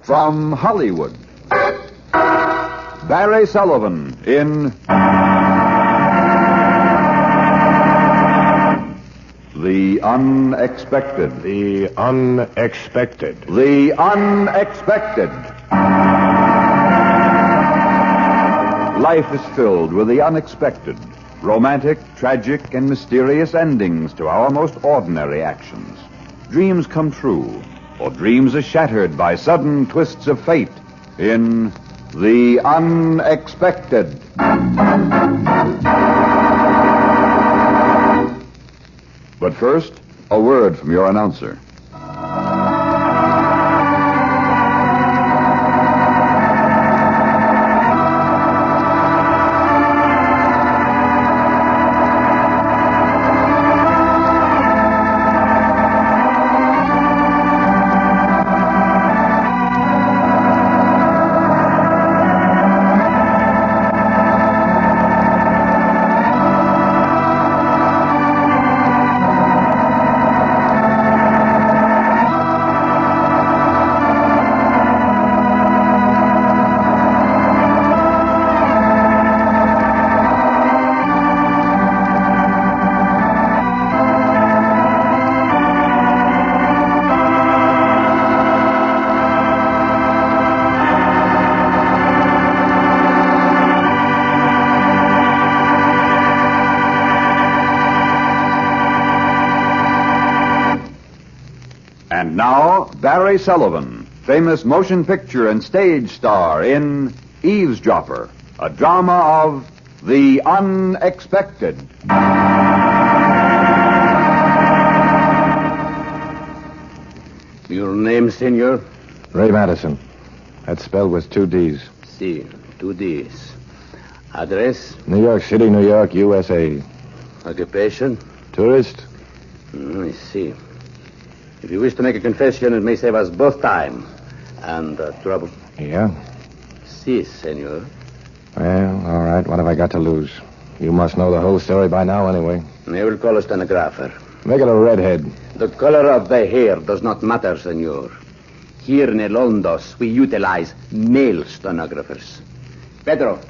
From Hollywood, Barry Sullivan in The Unexpected. The Unexpected. The Unexpected. Life is filled with the unexpected, romantic, tragic, and mysterious endings to our most ordinary actions. Dreams come true, or dreams are shattered by sudden twists of fate in The Unexpected. But first, a word from your announcer. And now, Barry Sullivan, famous motion picture and stage star in Eavesdropper, a drama of the unexpected. Your name, senor? Ray Madison. That spell was 2 D's. Si, 2 D's. Address? New York City, New York, USA. Occupation? Tourist? I see. If you wish to make a confession, it may save us both time and trouble. Yeah? Si, senor. Well, all right. What have I got to lose? You must know the whole story by now anyway. I will call a stenographer. Make it a redhead. The color of the hair does not matter, senor. Here in El Hondos, we utilize male stenographers. Pedro.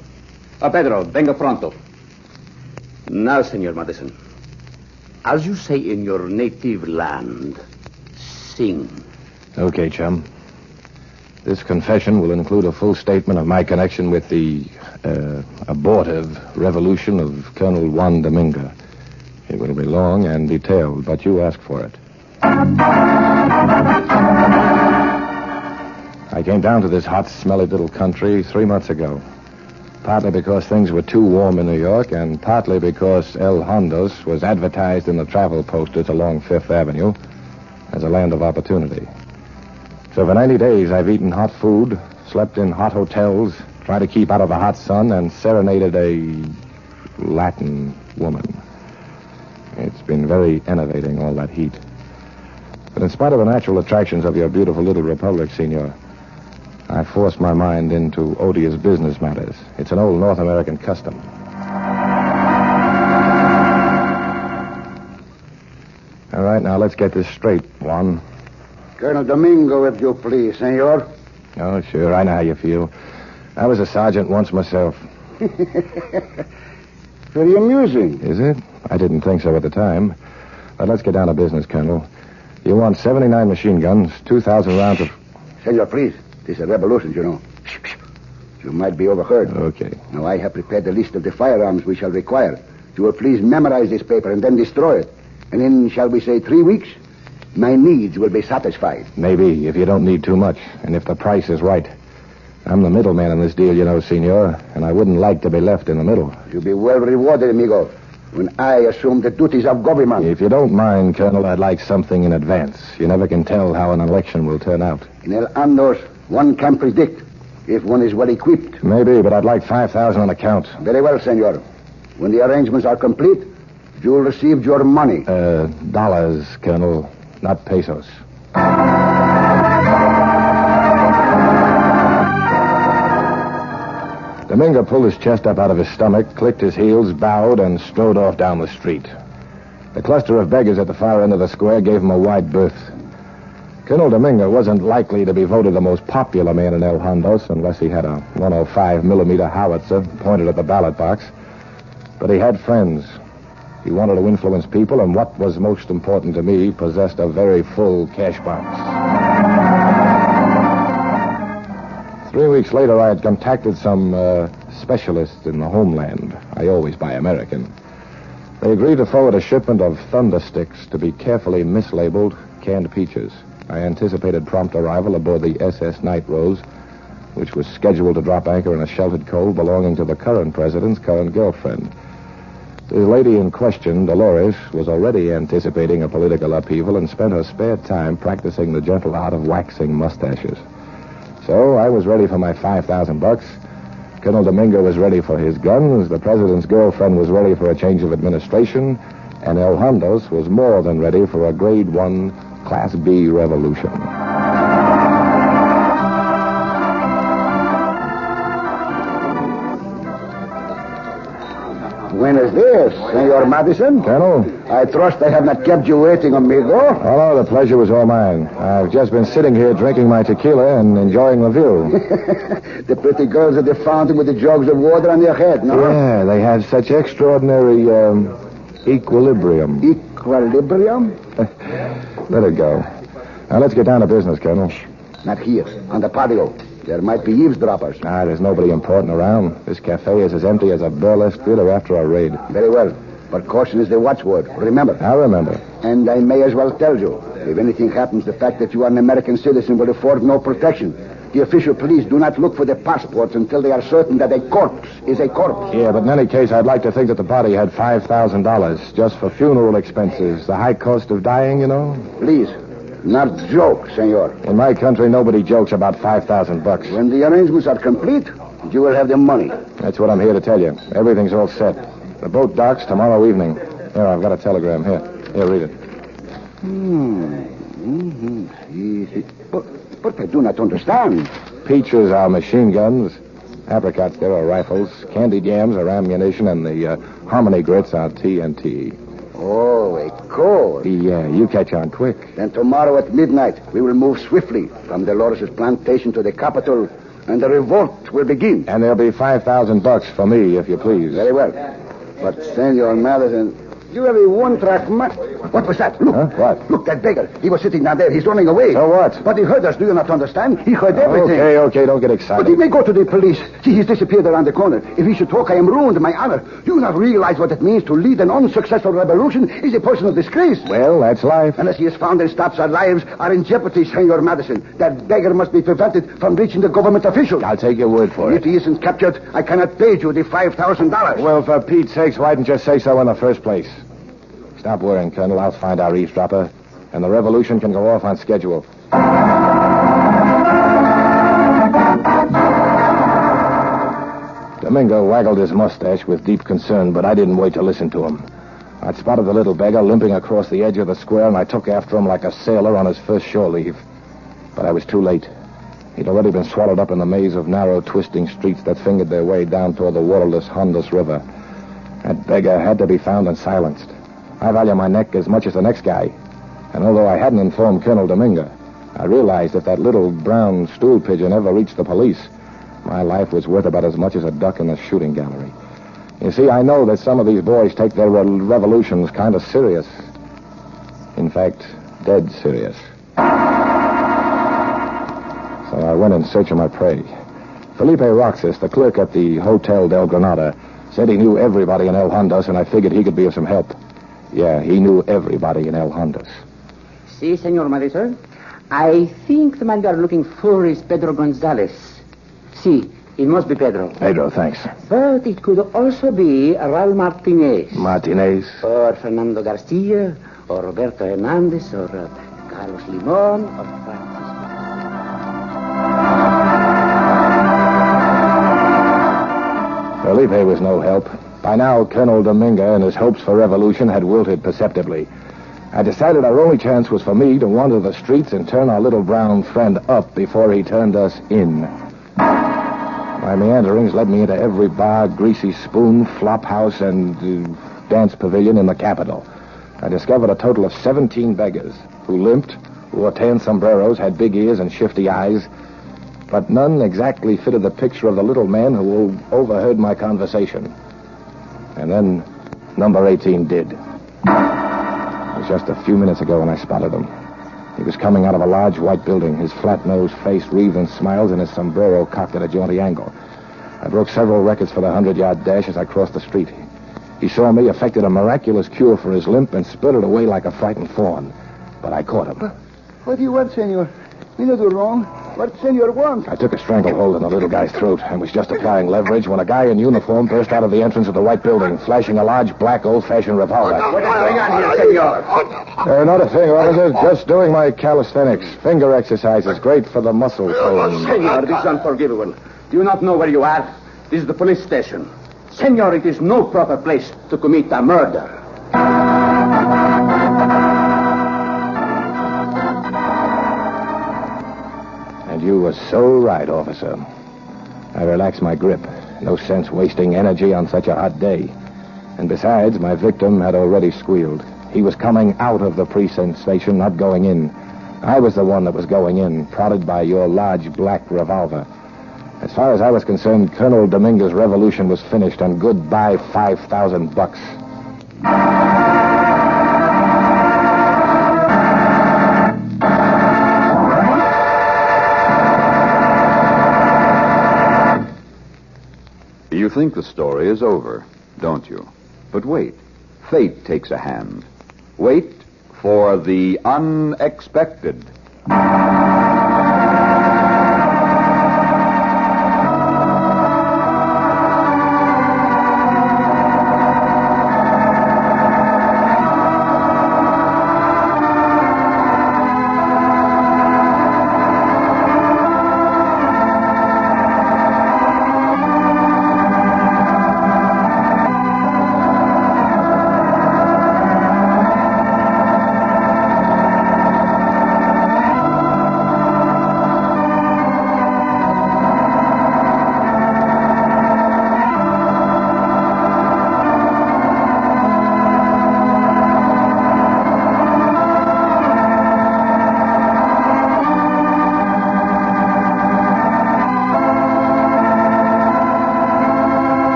Oh, Pedro, venga pronto. Now, senor Madison, as you say in your native land, sing. Okay, chum. This confession will include a full statement of my connection with the abortive revolution of Colonel Juan Domingo. It will be long and detailed, but you asked for it. I came down to this hot, smelly little country 3 months ago. Partly because things were too warm in New York, and partly because El Hondos was advertised in the travel posters along Fifth Avenue as a land of opportunity. So for 90 days, I've eaten hot food, slept in hot hotels, tried to keep out of the hot sun, and serenaded a Latin woman. It's been very enervating, all that heat. But in spite of the natural attractions of your beautiful little republic, senor, I forced my mind into odious business matters. It's an old North American custom. All right, now let's get this straight, Juan. Colonel Domingo, if you please, senor. Oh, sure, I know how you feel. I was a sergeant once myself. Very amusing. Is it? I didn't think so at the time. But let's get down to business, Colonel. You want 79 machine guns, 2,000 rounds of... Senor, please. This is a revolution, you know. You might be overheard. Okay. Now, I have prepared the list of the firearms we shall require. You will please memorize this paper and then destroy it. And in, shall we say, 3 weeks, my needs will be satisfied. Maybe, if you don't need too much, and if the price is right. I'm the middleman in this deal, you know, senor, and I wouldn't like to be left in the middle. You'll be well rewarded, amigo, when I assume the duties of government. If you don't mind, Colonel, I'd like something in advance. You never can tell how an election will turn out. In El Hondos, one can predict if one is well equipped. Maybe, but I'd like 5,000 on account. Very well, senor. When the arrangements are complete, you'll receive your money. Dollars, Colonel, not pesos. Domingo pulled his chest up out of his stomach, clicked his heels, bowed, and strode off down the street. The cluster of beggars at the far end of the square gave him a wide berth. Colonel Domingo wasn't likely to be voted the most popular man in El Hondos unless he had a 105-millimeter howitzer pointed at the ballot box. But he had friends. He wanted to influence people, and what was most important to me, possessed a very full cash box. 3 weeks later, I had contacted some specialists in the homeland. I always buy American. They agreed to forward a shipment of thunder sticks to be carefully mislabeled canned peaches. I anticipated prompt arrival aboard the SS Night Rose, which was scheduled to drop anchor in a sheltered cove belonging to the current president's current girlfriend. The lady in question, Dolores, was already anticipating a political upheaval and spent her spare time practicing the gentle art of waxing mustaches. So I was ready for my $5,000. Colonel Domingo was ready for his guns, the president's girlfriend was ready for a change of administration, and El Hondos was more than ready for a Grade 1, Class B revolution. Buenos dias, Senor Madison. Colonel? I trust I have not kept you waiting, amigo. Oh, no, the pleasure was all mine. I've just been sitting here drinking my tequila and enjoying the view. The pretty girls at the fountain with the jugs of water on their head, no? Yeah, they have such extraordinary equilibrium. Equilibrium? Let it go. Now, let's get down to business, Colonel. Not here, on the patio. There might be eavesdroppers. There's nobody important around. This cafe is as empty as a burlesque theater after a raid. Very well. But caution is the watchword. Remember. I remember. And I may as well tell you, if anything happens, the fact that you are an American citizen will afford no protection. The official police do not look for the passports until they are certain that a corpse is a corpse. Yeah, but in any case, I'd like to think that the body had $5,000 just for funeral expenses. The high cost of dying, you know? Please, not joke, senor. In my country, nobody jokes about $5,000. When the arrangements are complete, you will have the money. That's what I'm here to tell you. Everything's all set. The boat docks tomorrow evening. Here, I've got a telegram. Here, read it. But I do not understand. Peaches are machine guns. Apricots, there are rifles. Candied yams are ammunition, and the hominy grits are TNT. Oh, a code. Yeah, you catch on quick. Then tomorrow at midnight, we will move swiftly from Dolores' plantation to the capital, and the revolt will begin. And there'll be $5,000 for me, if you please. Very well. But, Senor Madison, you have a one-track mind. What was that? Look. Huh? What? Look, that beggar. He was sitting down there. He's running away. So what? But he heard us. Do you not understand? He heard everything. Okay, don't get excited. But he may go to the police. See, he's disappeared around the corner. If he should talk, I am ruined, my honor. Do you not realize what it means to lead an unsuccessful revolution? Is a personal disgrace. Well, that's life. Unless he is found and stops, our lives are in jeopardy, Senor Madison. That beggar must be prevented from reaching the government officials. I'll take your word for And it. if he isn't captured, I cannot pay you the $5,000. Well, for Pete's sakes, why didn't you say so in the first place? Stop worrying, Colonel. I'll find our eavesdropper, and the revolution can go off on schedule. Domingo waggled his mustache with deep concern, but I didn't wait to listen to him. I'd spotted the little beggar limping across the edge of the square, and I took after him like a sailor on his first shore leave. But I was too late. He'd already been swallowed up in the maze of narrow, twisting streets that fingered their way down toward the waterless Hondos River. That beggar had to be found and silenced. I value my neck as much as the next guy. And although I hadn't informed Colonel Domingo, I realized if that little brown stool pigeon ever reached the police, my life was worth about as much as a duck in a shooting gallery. You see, I know that some of these boys take their revolutions kind of serious. In fact, dead serious. So I went in search of my prey. Felipe Roxas, the clerk at the Hotel del Granada, said he knew everybody in El Hondos, and I figured he could be of some help. Yeah, he knew everybody in El Hondos. Si, Senor Madison. I think the man you are looking for is Pedro Gonzalez. Si, it must be Pedro. Pedro, thanks. But it could also be Raul Martinez. Martinez? Or Fernando Garcia, or Roberto Hernandez, or Carlos Limon, or Francisco. Felipe was no help. By now, Colonel Domingo and his hopes for revolution had wilted perceptibly. I decided our only chance was for me to wander the streets and turn our little brown friend up before he turned us in. My meanderings led me into every bar, greasy spoon, flop house, and dance pavilion in the capital. I discovered a total of 17 beggars who limped, who wore tan sombreros, had big ears and shifty eyes, but none exactly fitted the picture of the little man who overheard my conversation. And then number 18 did. It was just a few minutes ago when I spotted him. He was coming out of a large white building, his flat-nosed face wreathed in smiles and his sombrero cocked at a jaunty angle. I broke several records for the 100-yard dash as I crossed the street. He saw me, effected a miraculous cure for his limp, and spurted away like a frightened fawn. But I caught him. What do you want, senor? We don't do wrong. What senor wants? I took a stranglehold on the little guy's throat and was just applying leverage when a guy in uniform burst out of the entrance of the white building, flashing a large black old-fashioned revolver. What is going on here, senor? Not a thing, officer. Just doing my calisthenics. Finger exercises. Great for the muscle tone. Senor, this is unforgivable. Do you not know where you are? This is the police station. Senor, it is no proper place to commit a murder. And you were so right, officer. I relaxed my grip. No sense wasting energy on such a hot day. And besides, my victim had already squealed. He was coming out of the precinct station, not going in. I was the one that was going in, prodded by your large black revolver. As far as I was concerned, Colonel Dominguez's revolution was finished, and goodbye $5,000. You think the story is over, don't you? But wait. Fate takes a hand. Wait for the unexpected.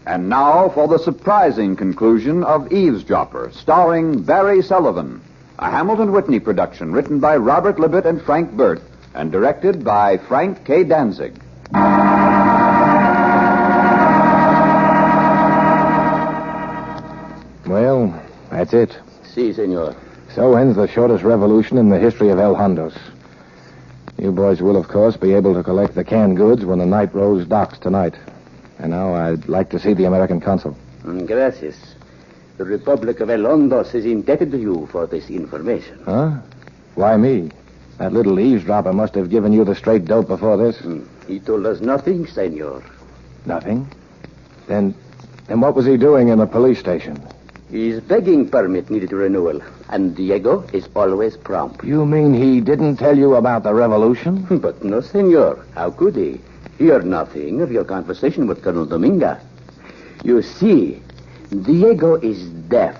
And now for the surprising conclusion of Eavesdropper, starring Barry Sullivan, a Hamilton Whitney production written by Robert Libet and Frank Burt and directed by Frank K. Danzig. Well, that's it. Si, senor. So ends the shortest revolution in the history of El Hondos. You boys will, of course, be able to collect the canned goods when the Night Rose docks tonight. And now I'd like to see the American consul. Gracias. The Republic of El Hondos is indebted to you for this information. Huh? Why me? That little eavesdropper must have given you the straight dope before this. He told us nothing, senor. Nothing? Then what was he doing in the police station? His begging permit needed renewal, and Diego is always prompt. You mean he didn't tell you about the revolution? But no, senor. How could he? He heard nothing of your conversation with Colonel Dominguez. You see, Diego is deaf.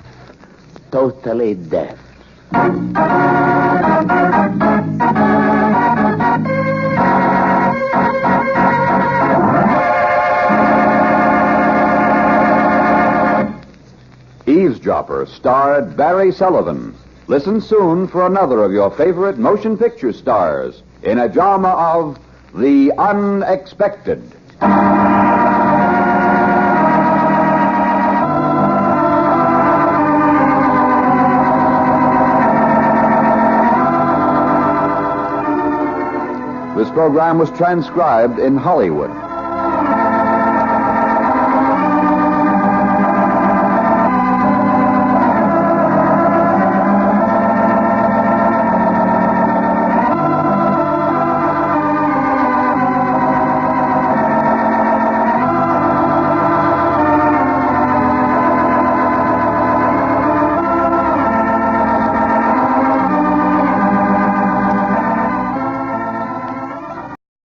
Totally deaf. Eavesdropper starred Barry Sullivan. Listen soon for another of your favorite motion picture stars in a drama of The Unexpected. This program was transcribed in Hollywood.